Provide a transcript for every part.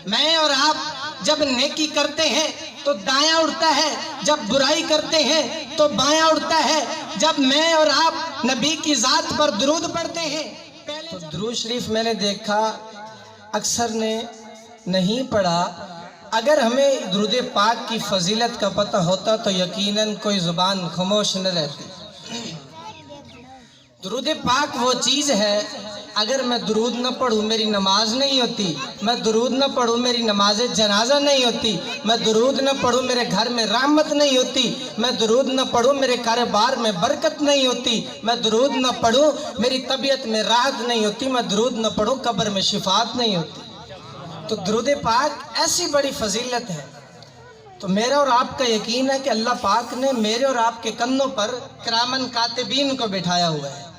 میں اور آپ جب نیکی کرتے ہیں تو دایاں اڑتا ہے، جب برائی کرتے ہیں تو بایاں اڑتا ہے۔ جب میں اور آپ نبی کی ذات پر درود پڑھتے ہیں، تو درود شریف میں نے دیکھا اکثر نے نہیں پڑھا۔ اگر ہمیں درود پاک کی فضیلت کا پتہ ہوتا تو یقیناً کوئی زبان خاموش نہ رہتی۔ درود پاک وہ چیز ہے، اگر میں درود نہ پڑھوں میری نماز نہیں ہوتی، میں درود نہ پڑھوں میری نماز جنازہ نہیں ہوتی، میں درود نہ پڑھوں میرے گھر میں رحمت نہیں ہوتی، میں درود نہ پڑھوں میرے کاروبار میں برکت نہیں ہوتی، میں درود نہ پڑھوں میری طبیعت میں راحت نہیں ہوتی، میں درود نہ پڑھوں قبر میں شفاعت نہیں ہوتی۔ تو درود پاک ایسی بڑی فضیلت ہے۔ تو میرا اور آپ کا یقین ہے کہ اللہ پاک نے میرے اور آپ کے کندھوں پر کرامن کاتبین کو بٹھایا ہوا ہے۔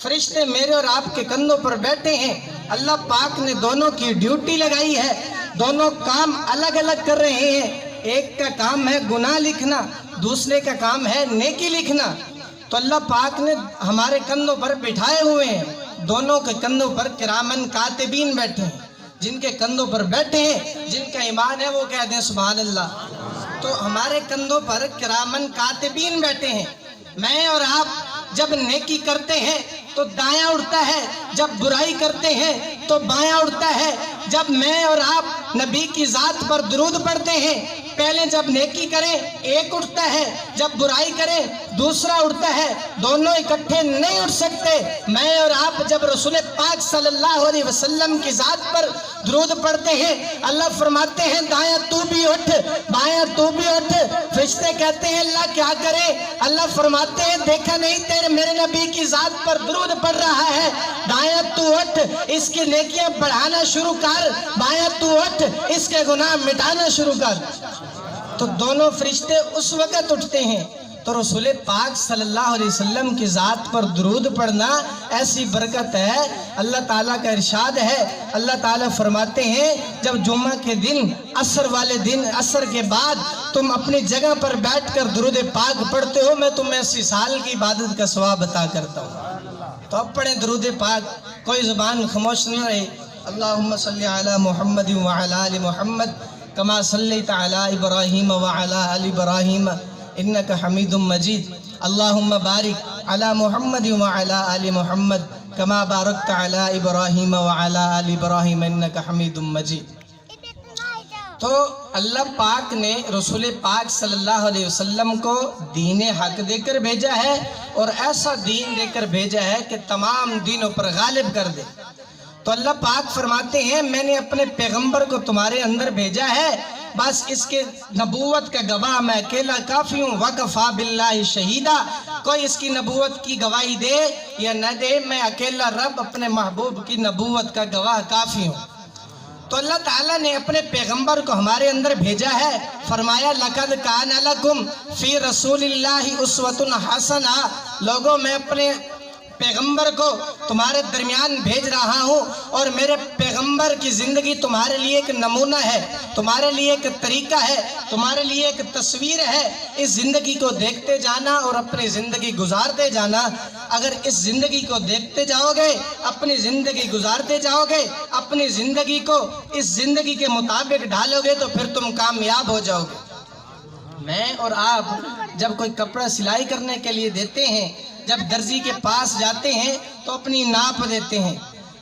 فرشتے میرے اور آپ کے کندھوں پر بیٹھے ہیں۔ اللہ پاک نے دونوں کی ڈیوٹی لگائی ہے، دونوں کام الگ الگ کر رہے ہیں۔ ایک کا کام ہے گناہ لکھنا، دوسرے کا کام ہے نیکی لکھنا۔ تو اللہ پاک نے ہمارے کندھوں پر بٹھائے ہوئے ہیں، دونوں کے کندھوں پر کرامن کاتبین بیٹھے ہیں۔ جن کے کندھوں پر بیٹھے ہیں، جن کا ایمان ہے وہ کہہ دیں سبحان اللہ۔ تو ہمارے کندھوں پر کرامن کاتبین بیٹھے ہیں۔ میں اور آپ جب نیکی کرتے ہیں تو دایاں اڑتا ہے، جب برائی کرتے ہیں تو بایاں اڑتا ہے۔ جب میں اور آپ نبی کی ذات پر درود پڑھتے ہیں، پہلے جب نیکی کریں ایک اٹھتا ہے، جب برائی کریں دوسرا اٹھتا ہے، دونوں اکٹھے نہیں اٹھ سکتے۔ میں اور آپ جب رسول پاک صلی اللہ علیہ وسلم کی ذات پر درود پڑھتے ہیں، اللہ فرماتے ہیں دایاں تو بھی اٹھ، بایاں تو بھی اٹھ۔ فرشتے کہتے ہیں اللہ کیا کرے؟ اللہ فرماتے ہیں دیکھا نہیں تیرے میرے نبی کی ذات پر درود پڑھ رہا ہے، دایاں تو اٹھ اس کی نیکیاں بڑھانا شروع کر، بایاں تو اٹھ اس کے گناہ مٹانا شروع کر۔ تو دونوں فرشتے اس وقت اٹھتے ہیں۔ تو رسول پاک صلی اللہ علیہ وسلم کی ذات پر درود پڑھنا ایسی برکت ہے۔ اللہ تعالیٰ کا ارشاد ہے، اللہ تعالیٰ فرماتے ہیں جب جمعہ کے دن عصر والے دن عصر کے بعد تم اپنی جگہ پر بیٹھ کر درود پاک پڑھتے ہو، میں تمہیں 80 سال کی عبادت کا ثواب عطا کرتا ہوں۔ تو اب پڑھیں درود پاک، کوئی زبان خاموش نہ رہے۔ اللہم صلی علی محمد وعلی آل محمد کما صلیت علی ابراہیم وعلی آل ابراہیم انک حمید مجید۔ اللہم بارک علی محمد وعلی آل محمد کما بارکت علی ابراہیم وعلی آل ابراہیم انک حمید مجید۔ تو اللہ پاک نے رسول پاک صلی اللہ علیہ وسلم کو دین حق دے کر بھیجا ہے، اور ایسا دین دے کر بھیجا ہے کہ تمام دینوں پر غالب کر دے۔ تو اللہ پاک فرماتے ہیں میں نے اپنے پیغمبر کو تمہارے اندر بھیجا ہے، بس اس کے نبوت کا گواہ میں اکیلا کافی ہوں۔ وَقَفَا بِاللَّهِ شَهِيدًا، کوئی اس کی نبوت کی گواہی دے یا نہ دے، میں اکیلا رب اپنے محبوب کی نبوت کا گواہ کافی ہوں۔ تو اللہ تعالیٰ نے اپنے پیغمبر کو ہمارے اندر بھیجا ہے، فرمایا لَقَدْ كَانَ لَكُمْ فِي رَسُولِ اللَّهِ أُسْوَةٌ حَسَنَةٌ، لوگوں میں اپنے پیغمبر کو تمہارے درمیان بھیج رہا ہوں، اور میرے پیغمبر کی زندگی تمہارے لیے ایک نمونہ ہے، تمہارے لیے ایک طریقہ ہے، تمہارے لیے ایک تصویر ہے۔ اس زندگی کو دیکھتے جانا اور اپنی زندگی گزارتے جانا۔ اگر اس زندگی کو دیکھتے جاؤ گے، اپنی زندگی گزارتے جاؤ گے، اپنی زندگی کو اس زندگی کے مطابق ڈھالو گے تو پھر تم کامیاب ہو جاؤ گے۔ میں اور آپ جب کوئی کپڑا سلائی کرنے کے لیے دیتے ہیں، جب درزی کے پاس جاتے ہیں تو اپنی ناپ دیتے ہیں۔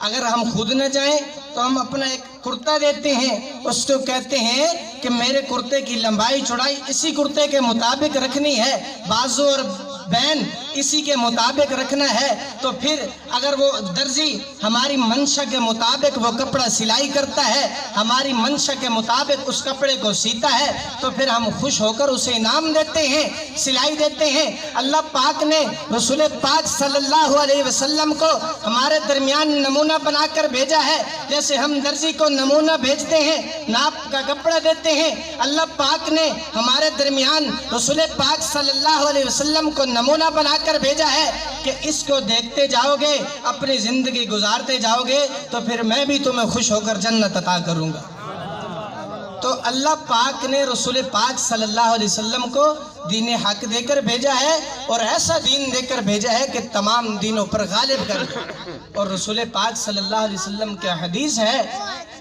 اگر ہم خود نہ جائیں تو ہم اپنا ایک کرتا دیتے ہیں، اس کو کہتے ہیں کہ میرے کرتے کی لمبائی چوڑائی اسی کرتے کے مطابق رکھنی ہے، بازو اور بین اسی کے مطابق رکھنا ہے۔ تو پھر اگر وہ درزی ہماری منشا کے مطابق وہ کپڑا سلائی کرتا ہے، ہماری منشا کے مطابق اس کپڑے کو سیتا ہے، تو پھر ہم خوش ہو کر اسے انعام دیتے ہیں، سلائی دیتے ہیں۔ اللہ پاک نے رسول پاک صلی اللہ علیہ وسلم کو ہمارے درمیان نمونہ بنا کر بھیجا ہے، جیسے ہم درزی کو نمونہ بھیجتے ہیں، ناپ کا کپڑا دیتے ہیں۔ اللہ پاک نے ہمارے درمیان رسول پاک صلی اللہ علیہ وسلم کو نمونہ بنا کر بھیجا ہے کہ اس کو دیکھتے جاؤ گے، اپنی زندگی گزارتے جاؤ گے تو پھر میں بھی تمہیں خوش ہو کر جنت عطا کروں گا۔ تو اللہ پاک نے رسول پاک صلی اللہ علیہ وسلم کو دین حق دے کر بھیجا ہے، اور ایسا دین دے کر بھیجا ہے کہ تمام دینوں پر غالب کر دے۔ اور رسول پاک صلی اللہ علیہ وسلم کی حدیث ہے،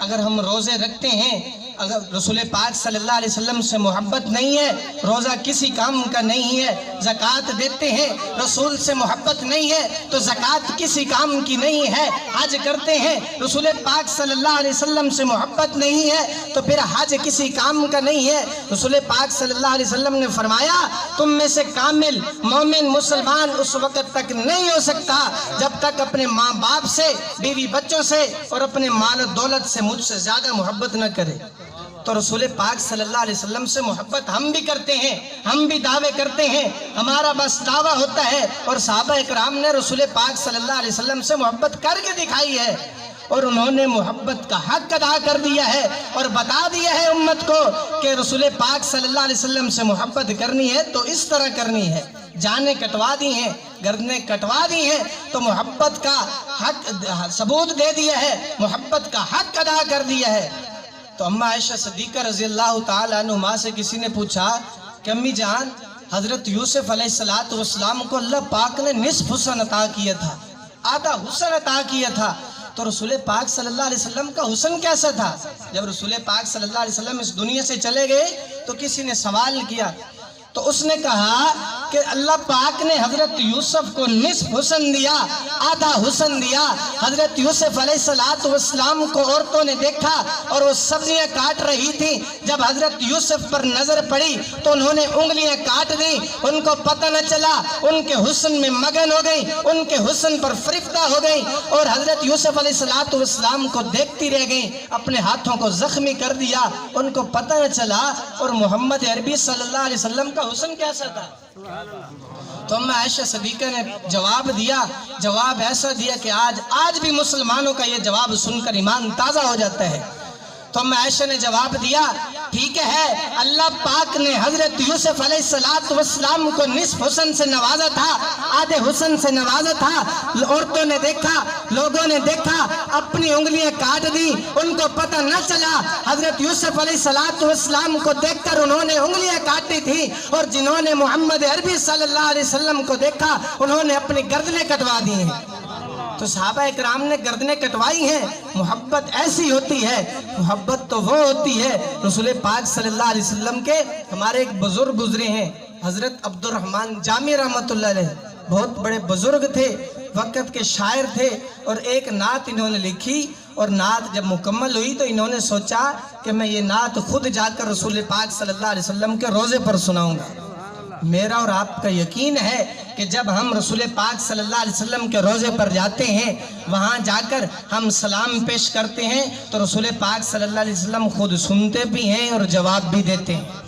اگر ہم روزے رکھتے ہیں، اگر رسول پاک صلی اللہ علیہ وسلم سے محبت نہیں ہے، روزہ کسی کام کا نہیں ہے، زکوٰۃ دیتے ہیں، رسول سے محبت نہیں ہے تو زکوٰۃ کسی کام کی نہیں ہے، حج کرتے ہیں، رسول پاک صلی اللہ علیہ وسلم سے محبت نہیں ہے تو پھر حج کسی کام کا نہیں ہے۔ رسول پاک صلی اللہ علیہ وسلم نے فرمایا تم میں سے کامل مومن مسلمان اس وقت تک نہیں ہو سکتا جب تک اپنے ماں باپ سے، بیوی بچوں سے اور اپنے مال و دولت سے مجھ سے زیادہ محبت نہ کرے۔ تو رسول پاک صلی اللہ علیہ وسلم سے محبت ہم بھی کرتے ہیں، ہم بھی دعوے کرتے ہیں، ہمارا بس دعویٰ ہوتا ہے، اور صحابہ اکرام نے رسول پاک صلی اللہ علیہ وسلم سے محبت کر کے دکھائی ہے، اور انہوں نے محبت کا حق ادا کر دیا ہے اور بتا دیا ہے امت کو کہ رسول پاک صلی اللہ علیہ وسلم سے محبت کرنی ہے تو اس طرح کرنی ہے۔ جانیں کٹوا دی ہیں، گردنیں کٹوا دی ہیں تو محبت کا حق ثبوت دے دیا ہے، محبت کا حق ادا کر دیا ہے۔ تو اماں عائشہ صدیقہ رضی اللہ تعالیٰ عنہما سے کسی نے پوچھا کہ امی جان، حضرت یوسف علیہ السلام کو اللہ پاک نے نصف حسن عطا کیا تھا، آدھا حسن عطا کیا تھا، تو رسول پاک صلی اللہ علیہ وسلم کا حسن کیسا تھا؟ جب رسول پاک صلی اللہ علیہ وسلم اس دنیا سے چلے گئے تو کسی نے سوال کیا تو اس نے کہا کہ اللہ پاک نے حضرت یوسف کو نصف حسن دیا، آدھا حسن دیا۔ حضرت یوسف علیہ السلام کو عورتوں نے دیکھا اور وہ سبزیاں کاٹ رہی تھیں، جب حضرت یوسف پر نظر پڑی تو انہوں نے انگلیاں کاٹ دیں، ان کو پتہ نہ چلا، ان کے حسن میں مگن ہو گئی، ان کے حسن پر فریفتہ ہو گئی، اور حضرت یوسف علیہ السلام کو دیکھتی رہ گئیں، اپنے ہاتھوں کو زخمی کر دیا، ان کو پتہ نہ چلا۔ اور محمد عربی صلی اللہ علیہ وسلم کا حسن کیسا تھا؟ تو اماں عائشہ صدیقہ نے جواب دیا، جواب ایسا دیا کہ آج بھی مسلمانوں کا یہ جواب سن کر ایمان تازہ ہو جاتا ہے۔ تو اماں عائشہ نے جواب دیا ٹھیک ہے، اللہ پاک نے حضرت یوسف علیہ السلام کو نصف حسن سے نوازا تھا، آدھے حسن سے نوازا تھا، عورتوں نے دیکھا، لوگوں نے دیکھا، اپنی انگلیاں کاٹ دی، ان کو پتہ نہ چلا۔ حضرت یوسف علیہ السلام کو دیکھ کر انہوں نے انگلیاں کاٹی تھی، اور جنہوں نے محمد عربی صلی اللہ علیہ وسلم کو دیکھا انہوں نے اپنی گردنیں کٹوا دی ہیں۔ تو صحابہ اکرام نے گردنیں کٹوائی ہیں۔ محبت ایسی ہوتی ہے، محبت تو وہ ہوتی ہے۔ رسول پاک صلی اللہ علیہ وسلم کے ہمارے ایک بزرگ گزرے ہیں، حضرت عبد الرحمن جامی رحمۃ اللہ علیہ، بہت بڑے بزرگ تھے، وقت کے شاعر تھے، اور ایک نعت انہوں نے لکھی، اور نعت جب مکمل ہوئی تو انہوں نے سوچا کہ میں یہ نعت خود جا کر رسول پاک صلی اللہ علیہ وسلم کے روزے پر سناؤں گا۔ میرا اور آپ کا یقین ہے کہ جب ہم رسول پاک صلی اللہ علیہ وسلم کے روزے پر جاتے ہیں، وہاں جا کر ہم سلام پیش کرتے ہیں تو رسول پاک صلی اللہ علیہ وسلم خود سنتے بھی ہیں اور جواب بھی دیتے ہیں۔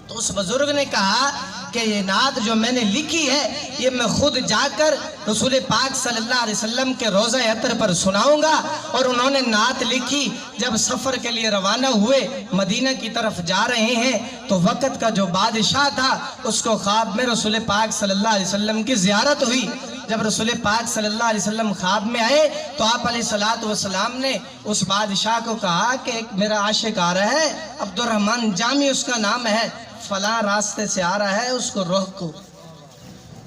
تو اس بزرگ نے کہا کہ یہ نعت جو میں نے لکھی ہے یہ میں خود جا کر رسول پاک صلی اللہ علیہ وسلم کے روزہ عطر پر سناؤں گا۔ اور انہوں نے نعت لکھی، جب سفر کے لیے روانہ ہوئے، مدینہ کی طرف جا رہے ہیں تو وقت کا جو بادشاہ تھا اس کو خواب میں رسول پاک صلی اللہ علیہ وسلم کی زیارت ہوئی۔ جب رسول پاک صلی اللہ علیہ وسلم خواب میں آئے تو آپ علیہ السلام نے اس بادشاہ کو کہا کہ ایک میرا عاشق آ رہا ہے، عبد الرحمن جامی اس کا نام ہے، فلاں راستے سے آ رہا ہے، اس کو روکو۔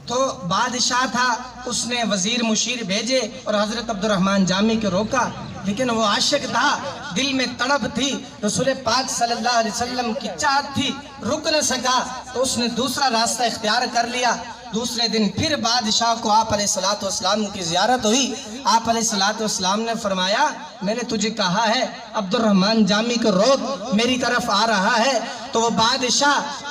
تو بادشاہ تھا، اس نے وزیر مشیر بھیجے اور حضرت عبد الرحمن جامی کو روکا، لیکن وہ عاشق تھا، دل میں تڑپ تھی، رسول پاک صلی اللہ علیہ وسلم کی چاہت تھی، رک نہ سکا، تو اس نے دوسرا راستہ اختیار کر لیا۔ دوسرے دن پھر بادشاہ کو آپ علیہ السلام کی زیارت ہوئی۔ آپ علیہ السلام نے فرمایا میں نے تجھے کہا ہے عبد الرحمن جامی کو روک، میری طرف آ رہا ہے۔ تو وہ بادشاہ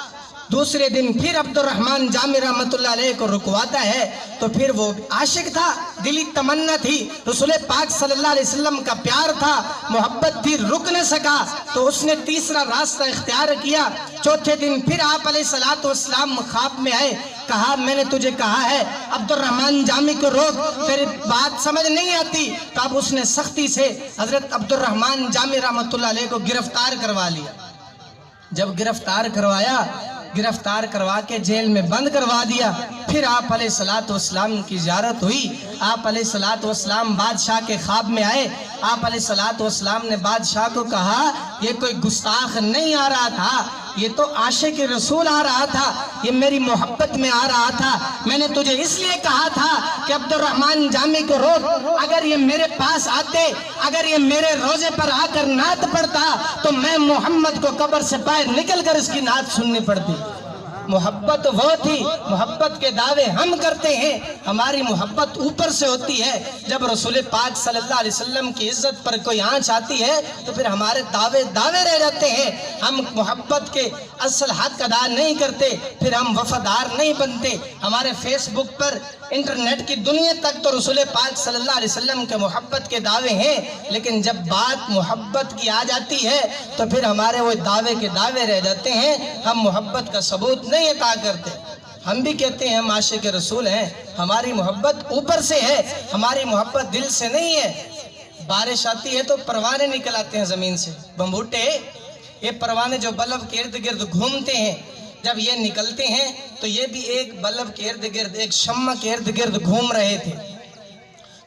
دوسرے دن پھر عبد الرحمن جامی رحمۃ اللہ علیہ کو رکواتا ہے، تو پھر وہ عاشق تھا، دلی تمنا تھی، رسول پاک صلی اللہ علیہ وسلم کا پیار تھا، محبت تھی، رک نہ سکا، تو اس نے تیسرا راستہ اختیار کیا۔ چوتھے دن پھر آپ علیہ السلام خواب میں آئے، کہا میں نے تجھے کہا ہے عبد الرحمن جامی کو روک، تیری بات سمجھ نہیں آتی، تو اب اس نے سختی سے حضرت عبد الرحمن جامی رحمۃ اللہ علیہ کو گرفتار کروا لیا۔ جب گرفتار کروا کے جیل میں بند کروا دیا، پھر آپ علیہ السلام کی زیارت ہوئی۔ آپ علیہ السلام بادشاہ کے خواب میں آئے آپ علیہ الصلوۃ والسلام نے بادشاہ کو کہا یہ کوئی گستاخ نہیں آ رہا تھا، یہ تو عاشق رسول آ رہا تھا، یہ میری محبت میں آ رہا تھا۔ میں نے تجھے اس لیے کہا تھا کہ عبد الرحمن جامی کو روک، اگر یہ میرے پاس آتے، اگر یہ میرے روزے پر آ کر نعت پڑھتا تو میں محمد کو قبر سے باہر نکل کر اس کی نعت سننی پڑتی۔ محبت وہ تھی، محبت کے دعوے ہم کرتے ہیں، ہماری محبت اوپر سے ہوتی ہے۔ جب رسول پاک صلی اللہ علیہ وسلم کی عزت پر کوئی آنچ آتی ہے تو پھر ہمارے دعوے رہ جاتے ہیں، ہم محبت کے اصل حق ادا نہیں کرتے، پھر ہم وفادار نہیں بنتے۔ ہمارے فیس بک پر، انٹرنیٹ کی دنیا تک تو رسول پاک صلی اللہ علیہ وسلم کے محبت کے دعوے ہیں، لیکن جب بات محبت کی آ جاتی ہے تو پھر ہمارے وہ دعوے رہ جاتے ہیں، ہم محبت کا ثبوت نہیں عطا کرتے۔ ہم بھی کہتے ہیں ہم عاشق رسول ہیں، ہماری محبت اوپر سے ہے، ہماری محبت دل سے نہیں ہے۔ بارش آتی ہے تو پروانے نکل آتے ہیں زمین سے، بمبوٹے، یہ پروانے جو بلب کے ارد گرد گھومتے ہیں، جب یہ نکلتے ہیں تو یہ بھی ایک بلب کے ارد گرد، ایک شمع کے ارد گرد گھوم رہے تھے،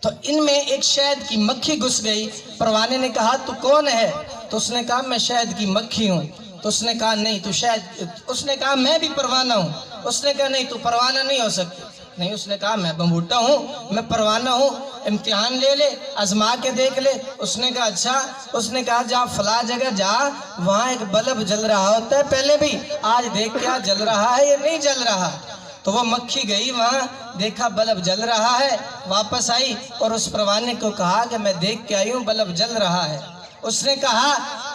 تو ان میں ایک شہد کی مکھی گھس گئی۔ پروانے نے کہا تو کون ہے؟ تو اس نے کہا میں شہد کی مکھی ہوں۔ تو اس نے کہا نہیں تو شہد، اس نے کہا میں بھی پروانہ ہوں۔ اس نے کہا نہیں تو پروانہ نہیں ہو سکتی۔ نہیں، اس نے کہا میں بمبوٹا ہوں، میں پروانہ ہوں، امتحان لے لے، آزما کے دیکھ لے۔ اس نے کہا اچھا۔ اس نے کہا جا فلاں جگہ جا، وہاں ایک بلب جل رہا ہوتا ہے پہلے بھی، آج دیکھ کیا جل رہا ہے یا نہیں جل رہا۔ تو وہ مکھی گئی وہاں، دیکھا بلب جل رہا ہے، واپس آئی اور اس پروانے کو کہا کہ میں دیکھ کے آئی ہوں بلب جل رہا ہے۔ اس نے کہا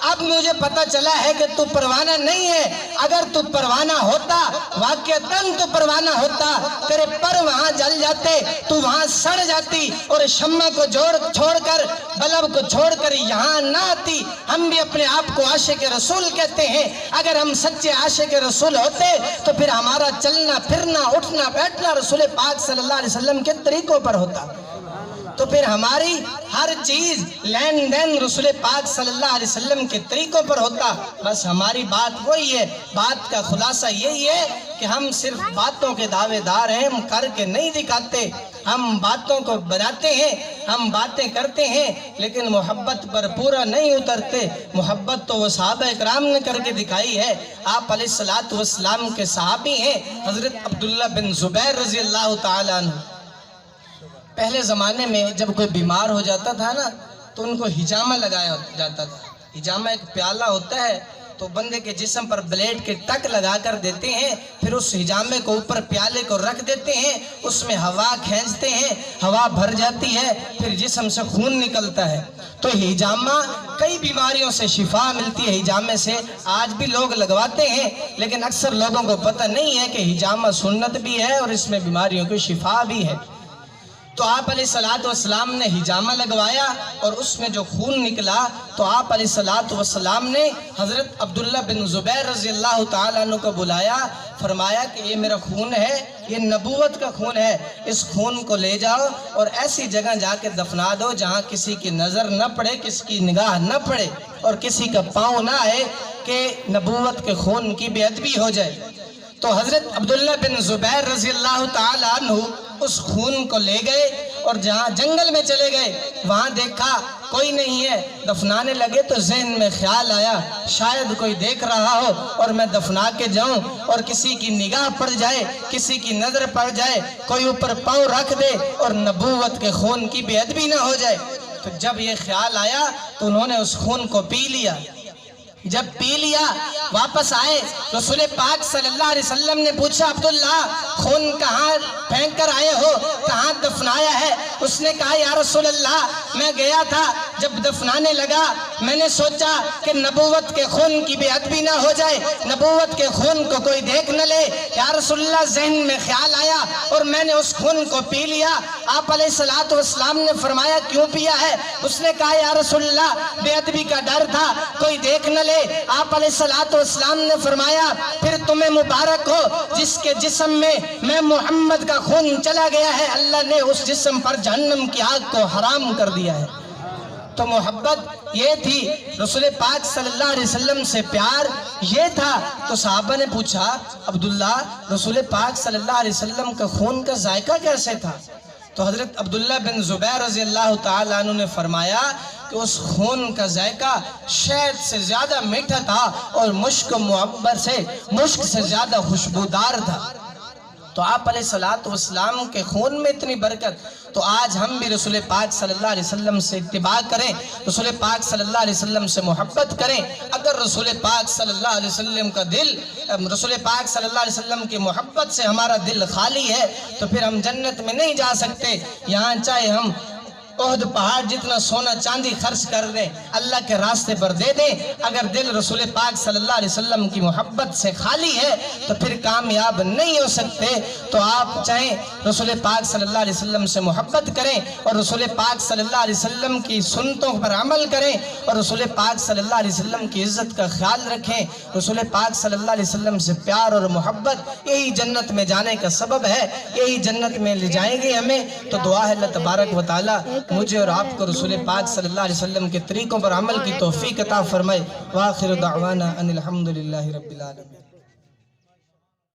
اب مجھے پتا چلا ہے کہ تو پروانہ نہیں ہے، اگر تو پروانہ ہوتا، واقعتاً تو پروانہ ہوتا، تیرے پر وہاں جل جاتے، تو وہاں سڑ جاتی اور شمع کو چھوڑ کر، بلب کو چھوڑ کر یہاں نہ آتی۔ ہم بھی اپنے آپ کو عاشق رسول کہتے ہیں، اگر ہم سچے عاشق رسول ہوتے تو پھر ہمارا چلنا پھرنا اٹھنا بیٹھنا رسول پاک صلی اللہ علیہ وسلم کے طریقوں پر ہوتا، تو پھر ہماری ہر چیز لین دین رسول پاک صلی اللہ علیہ وسلم کے طریقوں پر ہوتا۔ بس ہماری بات وہی ہے، بات کا خلاصہ یہی ہے کہ ہم صرف باتوں کے دعوے دار ہیں، ہم کر کے نہیں دکھاتے، ہم باتوں کو بناتے ہیں، ہم باتیں کرتے ہیں لیکن محبت پر پورا نہیں اترتے۔ محبت تو وہ صحابہ اکرام نے کر کے دکھائی ہے۔ آپ علیہ الصلوۃ والسلام کے صحابی ہیں حضرت عبداللہ بن زبیر رضی اللہ تعالیٰ عنہ۔ پہلے زمانے میں جب کوئی بیمار ہو جاتا تھا نا تو ان کو حجامہ لگایا جاتا تھا۔ حجامہ ایک پیالہ ہوتا ہے، تو بندے کے جسم پر بلیڈ کے ٹک لگا کر دیتے ہیں، پھر اس حجامے کو اوپر پیالے کو رکھ دیتے ہیں، اس میں ہوا کھینچتے ہیں، ہوا بھر جاتی ہے، پھر جسم سے خون نکلتا ہے۔ تو حجامہ کئی بیماریوں سے شفا ملتی ہے حجامے سے، آج بھی لوگ لگواتے ہیں، لیکن اکثر لوگوں کو پتہ نہیں ہے کہ حجامہ سنت بھی ہے اور اس میں بیماریوں کی شفا بھی ہے۔ تو آپ علیہ الصلوۃ والسلام نے حجامہ لگوایا اور اس میں جو خون نکلا تو آپ علیہ الصلوۃ والسلام نے حضرت عبداللہ بن زبیر رضی اللہ تعالیٰ عنہ کو بلایا، فرمایا کہ یہ میرا خون ہے، یہ نبوت کا خون ہے، اس خون کو لے جاؤ اور ایسی جگہ جا کے دفنا دو جہاں کسی کی نظر نہ پڑے، کسی کی نگاہ نہ پڑے اور کسی کا پاؤں نہ آئے کہ نبوت کے خون کی بے ادبی ہو جائے۔ تو حضرت عبداللہ بن زبیر رضی اللہ تعالیٰ عنہ اس خون کو لے گئے اور جہاں جنگل میں چلے گئے، وہاں دیکھا کوئی نہیں ہے، دفنانے لگے تو ذہن میں خیال آیا شاید کوئی دیکھ رہا ہو اور میں دفنا کے جاؤں اور کسی کی نگاہ پڑ جائے، کسی کی نظر پڑ جائے، کوئی اوپر پاؤں رکھ دے اور نبوت کے خون کی بے ادبی نہ ہو جائے۔ تو جب یہ خیال آیا تو انہوں نے اس خون کو پی لیا۔ جب پی لیا واپس آئے، رسول پاک صلی اللہ علیہ وسلم نے پوچھا عبداللہ خون کہاں پھینک کر آئے ہو، کہاں دفنایا ہے؟ اس نے کہا یا رسول اللہ میں گیا تھا، جب دفنانے لگا میں نے سوچا کہ نبوت کے خون کی بے ادبی نہ ہو جائے، نبوت کے خون کو کوئی دیکھ نہ لے، یا رسول اللہ ذہن میں خیال آیا اور میں نے اس خون کو پی لیا۔ آپ علیہ الصلوۃ والسلام نے فرمایا کیوں پیا ہے؟ اس نے کہا یا رسول اللہ بے ادبی کا ڈر تھا، کوئی دیکھ نہ لے۔ آپ علیہ الصلوۃ والسلام نے فرمایا پھر تمہیں مبارک ہو جس کے جسم میں محمد کا خون چلا گیا ہے، اللہ نے اس جسم پر جہنم کی آگ کو حرام کر دیا ہے۔ تو محبت یہ تھی، رسول پاک صلی اللہ علیہ وسلم سے پیار یہ تھا۔ تو صحابہ نے پوچھا عبداللہ رسول پاک صلی اللہ علیہ وسلم کا خون کا ذائقہ کیسے تھا؟ تو حضرت عبداللہ بن زبیر رضی اللہ تعالیٰ عنہ نے فرمایا کہ اس خون کا ذائقہ شہد سے زیادہ میٹھا تھا اور مشک و معبر سے مشک سے زیادہ خوشبودار تھا۔ تو آپ علیہ السلام کے خون میں اتنی برکت، تو آج ہم بھی رسول پاک صلی اللہ علیہ وسلم سے اتباع کریں، رسول پاک صلی اللہ علیہ وسلم سے محبت کریں۔ اگر رسول پاک صلی اللہ علیہ وسلم کا دل، رسول پاک صلی اللہ علیہ وسلم کی محبت سے ہمارا دل خالی ہے تو پھر ہم جنت میں نہیں جا سکتے۔ یہاں چاہے ہم احد پہاڑ جتنا سونا چاندی خرچ کر دیں، اللہ کے راستے پر دے دیں، اگر دل رسول پاک صلی اللہ علیہ وسلم کی محبت سے خالی ہے تو پھر کامیاب نہیں ہو سکتے۔ تو آپ چاہیں رسول پاک صلی اللہ علیہ وسلم سے محبت کریں اور رسول پاک صلی اللہ علیہ وسلم کی سنتوں پر عمل کریں اور رسول پاک صلی اللہ علیہ وسلم کی عزت کا خیال رکھیں۔ رسول پاک صلی اللہ علیہ وسلم سے پیار اور محبت یہی جنت میں جانے کا سبب ہے، یہی جنت میں لے جائیں گے ہمیں۔ تو دعا ہے اللہ تبارک و تعالی مجھے اور آپ کو رسول پاک صلی اللہ علیہ وسلم کے طریقوں پر عمل کی توفیق عطا فرمائے۔ وآخر دعوانا ان الحمدللہ رب العالمین۔